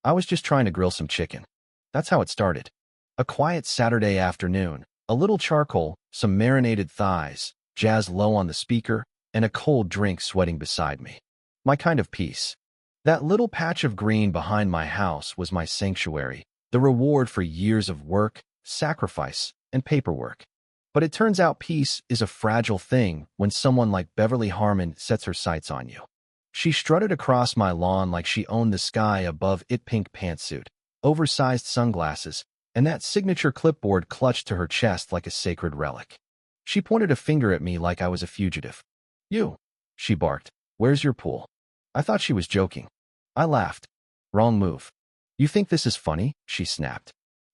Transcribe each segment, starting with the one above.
I was just trying to grill some chicken. That's how it started. A quiet Saturday afternoon, a little charcoal, some marinated thighs, jazz low on the speaker, and a cold drink sweating beside me. My kind of peace. That little patch of green behind my house was my sanctuary, the reward for years of work, sacrifice, and paperwork. But it turns out peace is a fragile thing when someone like Beverly Harmon sets her sights on you. She strutted across my lawn like she owned the sky above it, pink pantsuit, oversized sunglasses, and that signature clipboard clutched to her chest like a sacred relic. She pointed a finger at me like I was a fugitive. "You," she barked. "Where's your pool?" I thought she was joking. I laughed. "Wrong move." "You think this is funny?" she snapped.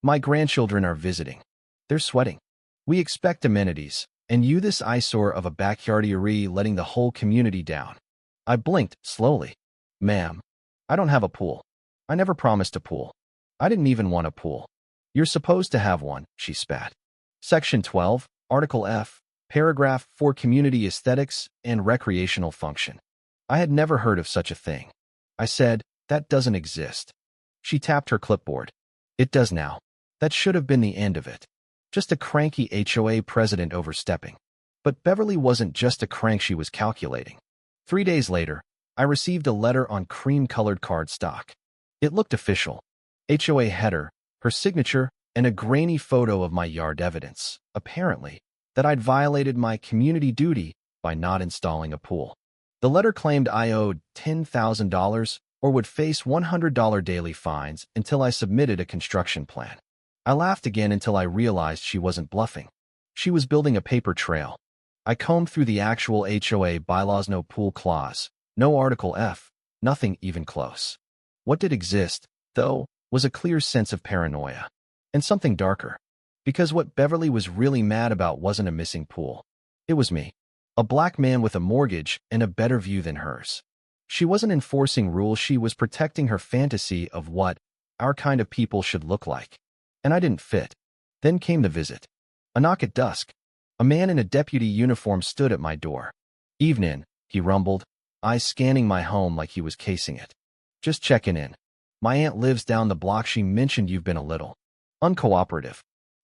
"My grandchildren are visiting. They're sweating. We expect amenities, and you this eyesore of a backyardery letting the whole community down." I blinked slowly. "Ma'am, I don't have a pool. I never promised a pool. I didn't even want a pool." "You're supposed to have one," she spat. Section 12, Article F, Paragraph 4, Community Aesthetics and Recreational Function. I had never heard of such a thing. I said, "That doesn't exist." She tapped her clipboard. "It does now. That should have been the end of it. Just a cranky HOA president overstepping." But Beverly wasn't just a crank, she was calculating. 3 days later, I received a letter on cream-colored cardstock. It looked official. HOA header, her signature, and a grainy photo of my yard evidence, apparently, that I'd violated my community duty by not installing a pool. The letter claimed I owed $10,000 or would face $100 daily fines until I submitted a construction plan. I laughed again until I realized she wasn't bluffing. She was building a paper trail. I combed through the actual HOA bylaws. No pool clause, no Article F, nothing even close. What did exist, though, was a clear sense of paranoia. And something darker. Because what Beverly was really mad about wasn't a missing pool. It was me. A black man with a mortgage and a better view than hers. She wasn't enforcing rules, she was protecting her fantasy of what our kind of people should look like. And I didn't fit. Then came the visit. A knock at dusk. A man in a deputy uniform stood at my door. "Evening," he rumbled, eyes scanning my home like he was casing it. "Just checking in. My aunt lives down the block. She mentioned you've been a little uncooperative."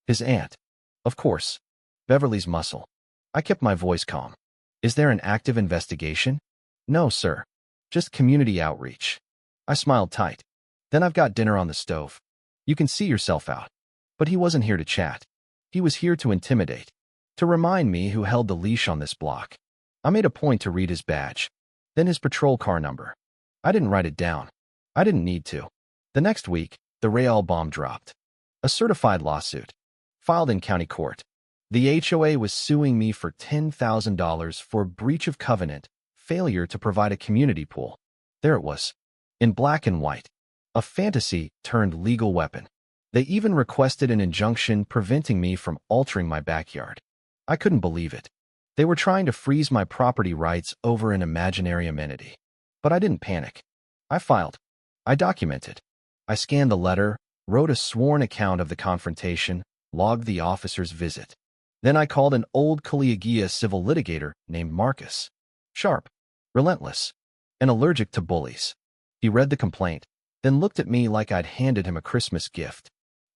His aunt. Of course. Beverly's muscle. I kept my voice calm. "Is there an active investigation?" "No, sir. Just community outreach." I smiled tight. "Then I've got dinner on the stove. You can see yourself out." But he wasn't here to chat. He was here to intimidate. To remind me who held the leash on this block. I made a point to read his badge. Then his patrol car number. I didn't write it down. I didn't need to. The next week, the Real bomb dropped. A certified lawsuit. Filed in county court. The HOA was suing me for $10,000 for breach of covenant, failure to provide a community pool. There it was. In black and white. A fantasy turned legal weapon. They even requested an injunction preventing me from altering my backyard. I couldn't believe it. They were trying to freeze my property rights over an imaginary amenity. But I didn't panic. I filed. I documented. I scanned the letter, wrote a sworn account of the confrontation, logged the officer's visit. Then I called an old Kaliagia civil litigator named Marcus. Sharp, relentless, and allergic to bullies. He read the complaint, then looked at me like I'd handed him a Christmas gift.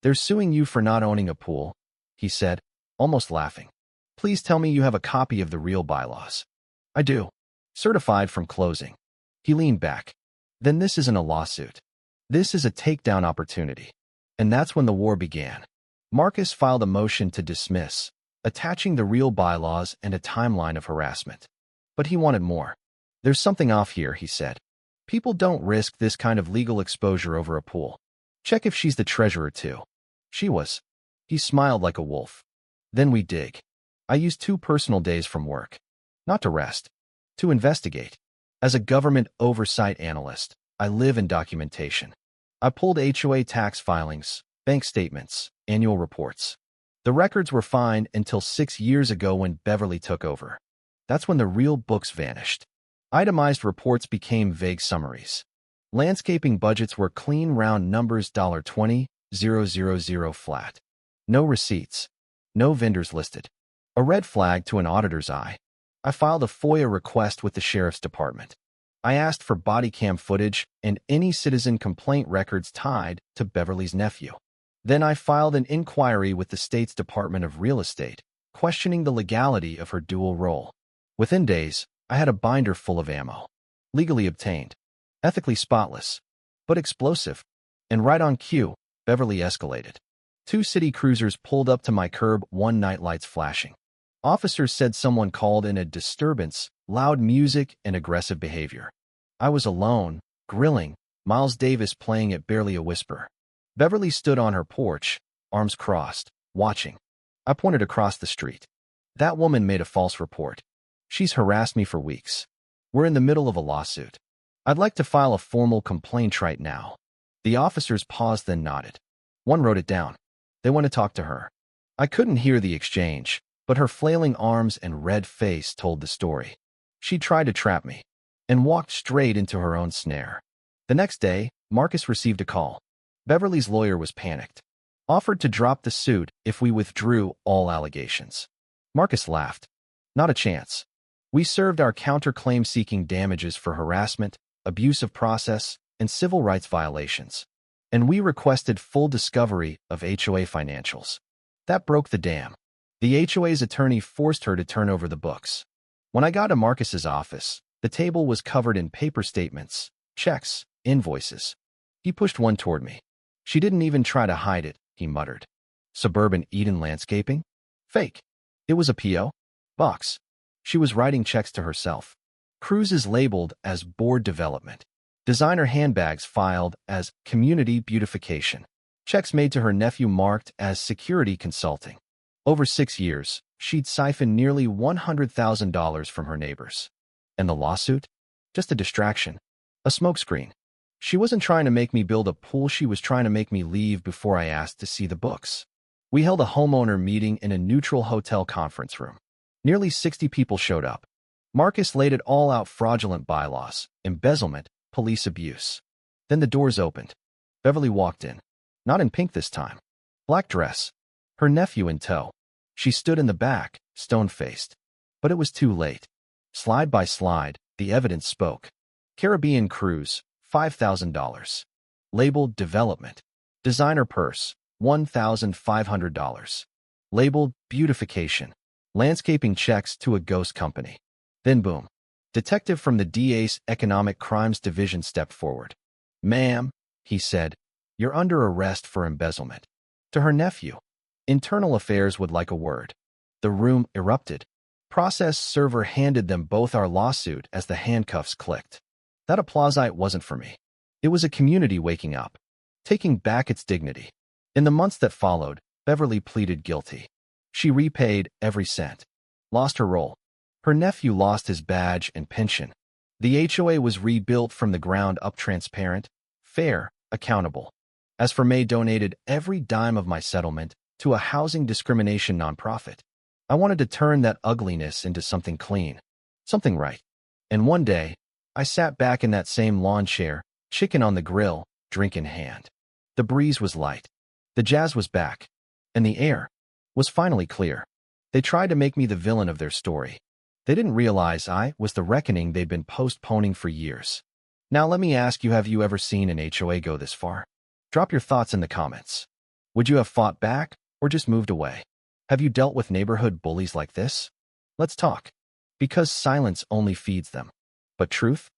"They're suing you for not owning a pool," he said, almost laughing. "Please tell me you have a copy of the real bylaws." "I do. Certified from closing." He leaned back. "Then this isn't a lawsuit. This is a takedown opportunity." And that's when the war began. Marcus filed a motion to dismiss, attaching the real bylaws and a timeline of harassment. But he wanted more. "There's something off here," he said. "People don't risk this kind of legal exposure over a pool. Check if she's the treasurer too." She was. He smiled like a wolf. "Then we dig." I used 2 personal days from work. Not to rest. To investigate. As a government oversight analyst, I live in documentation. I pulled HOA tax filings, bank statements, annual reports. The records were fine until 6 years ago when Beverly took over. That's when the real books vanished. Itemized reports became vague summaries. Landscaping budgets were clean round numbers $20,000 flat. No receipts. No vendors listed. A red flag to an auditor's eye. I filed a FOIA request with the sheriff's department. I asked for body cam footage and any citizen complaint records tied to Beverly's nephew. Then I filed an inquiry with the state's Department of Real Estate, questioning the legality of her dual role. Within days, I had a binder full of ammo. Legally obtained. Ethically spotless. But explosive. And right on cue, Beverly escalated. 2 city cruisers pulled up to my curb, one night lights flashing. Officers said someone called in a disturbance, loud music, and aggressive behavior. I was alone, grilling, Miles Davis playing at barely a whisper. Beverly stood on her porch, arms crossed, watching. I pointed across the street. That woman made a false report. She's harassed me for weeks. We're in the middle of a lawsuit. I'd like to file a formal complaint right now. The officers paused, then nodded. One wrote it down. They want to talk to her. I couldn't hear the exchange, but her flailing arms and red face told the story. She tried to trap me and walked straight into her own snare. The next day, Marcus received a call. Beverly's lawyer was panicked. Offered to drop the suit if we withdrew all allegations. Marcus laughed. Not a chance. We served our counterclaim seeking damages for harassment, abuse of process, and civil rights violations. And we requested full discovery of HOA financials. That broke the dam. The HOA's attorney forced her to turn over the books. When I got to Marcus's office, the table was covered in paper statements, checks, invoices. He pushed one toward me. She didn't even try to hide it, he muttered. Suburban Eden Landscaping? Fake. It was a P.O. box. She was writing checks to herself. Cruises labeled as board development. Designer handbags filed as community beautification. Checks made to her nephew marked as security consulting. Over 6 years, she'd siphoned nearly $100,000 from her neighbors. And the lawsuit? Just a distraction. A smokescreen. She wasn't trying to make me build a pool, she was trying to make me leave before I asked to see the books. We held a homeowner meeting in a neutral hotel conference room. Nearly 60 people showed up. Marcus laid it all out: fraudulent bylaws, embezzlement, police abuse. Then the doors opened. Beverly walked in. Not in pink this time. Black dress. Her nephew in tow. She stood in the back, stone-faced. But it was too late. Slide by slide, the evidence spoke. Caribbean cruise, $5,000. Labeled development. Designer purse, $1,500. Labeled beautification. Landscaping checks to a ghost company. Then boom. Detective from the DA's Economic Crimes Division stepped forward. "Ma'am," he said, "you're under arrest for embezzlement." To her nephew. Internal Affairs would like a word. The room erupted. Process server handed them both our lawsuit as the handcuffs clicked. That applausite wasn't for me. It was a community waking up, taking back its dignity. In the months that followed, Beverly pleaded guilty. She repaid every cent. Lost her role. Her nephew lost his badge and pension. The HOA was rebuilt from the ground up, transparent, fair, accountable. As for May, donated every dime of my settlement to a housing discrimination nonprofit. I wanted to turn that ugliness into something clean, something right. And one day, I sat back in that same lawn chair, chicken on the grill, drink in hand. The breeze was light. The jazz was back. And the air was finally clear. They tried to make me the villain of their story. They didn't realize I was the reckoning they'd been postponing for years. Now let me ask you, have you ever seen an HOA go this far? Drop your thoughts in the comments. Would you have fought back or just moved away? Have you dealt with neighborhood bullies like this? Let's talk. Because silence only feeds them. But truth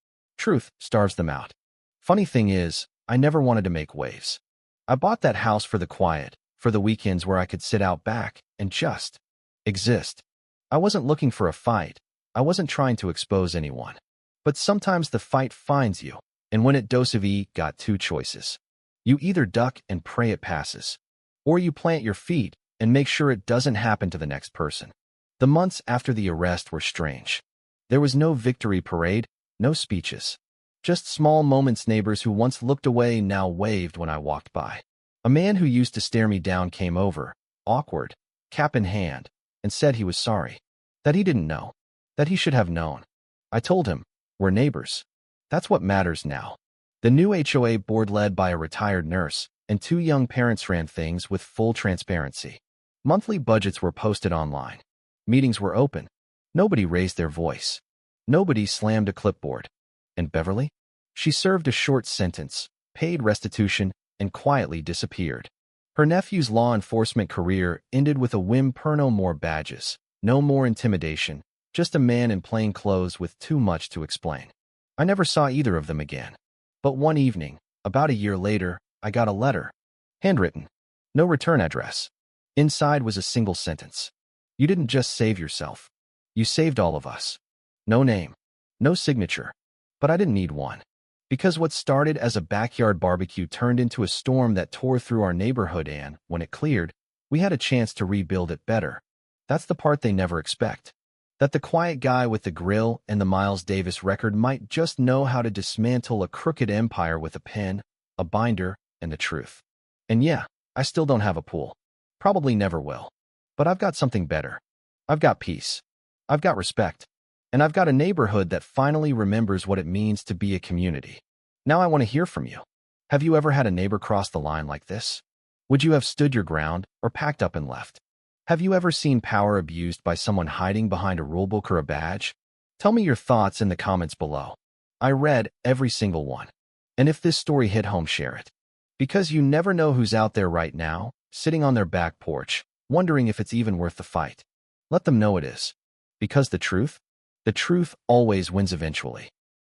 starves them out. Funny thing is, I never wanted to make waves. I bought that house for the quiet, for the weekends where I could sit out back and just exist. I wasn't looking for a fight. I wasn't trying to expose anyone. But sometimes the fight finds you, and when it does, got 2 choices. You either duck and pray it passes, or you plant your feet and make sure it doesn't happen to the next person. The months after the arrest were strange. There was no victory parade, no speeches. Just small moments. Neighbors who once looked away now waved when I walked by. A man who used to stare me down came over, awkward, cap in hand, and said he was sorry. That he didn't know. That he should have known. I told him, we're neighbors. That's what matters now. The new HOA board, led by a retired nurse and 2 young parents, ran things with full transparency. Monthly budgets were posted online. Meetings were open. Nobody raised their voice. Nobody slammed a clipboard. And Beverly? She served a short sentence, paid restitution, and quietly disappeared. Her nephew's law enforcement career ended with a whim per no more badges, no more intimidation, just a man in plain clothes with too much to explain. I never saw either of them again. But one evening, about a year later, I got a letter. Handwritten. No return address. Inside was a single sentence. You didn't just save yourself. You saved all of us. No name. No signature. But I didn't need one. Because what started as a backyard barbecue turned into a storm that tore through our neighborhood, and, when it cleared, we had a chance to rebuild it better. That's the part they never expect. That the quiet guy with the grill and the Miles Davis record might just know how to dismantle a crooked empire with a pen, a binder, and the truth. And yeah, I still don't have a pool. Probably never will. But I've got something better. I've got peace. I've got respect. And I've got a neighborhood that finally remembers what it means to be a community. Now I want to hear from you. Have you ever had a neighbor cross the line like this? Would you have stood your ground or packed up and left? Have you ever seen power abused by someone hiding behind a rulebook or a badge? Tell me your thoughts in the comments below. I read every single one. And if this story hit home, share it. Because you never know who's out there right now, sitting on their back porch, wondering if it's even worth the fight. Let them know it is. Because the truth always wins eventually.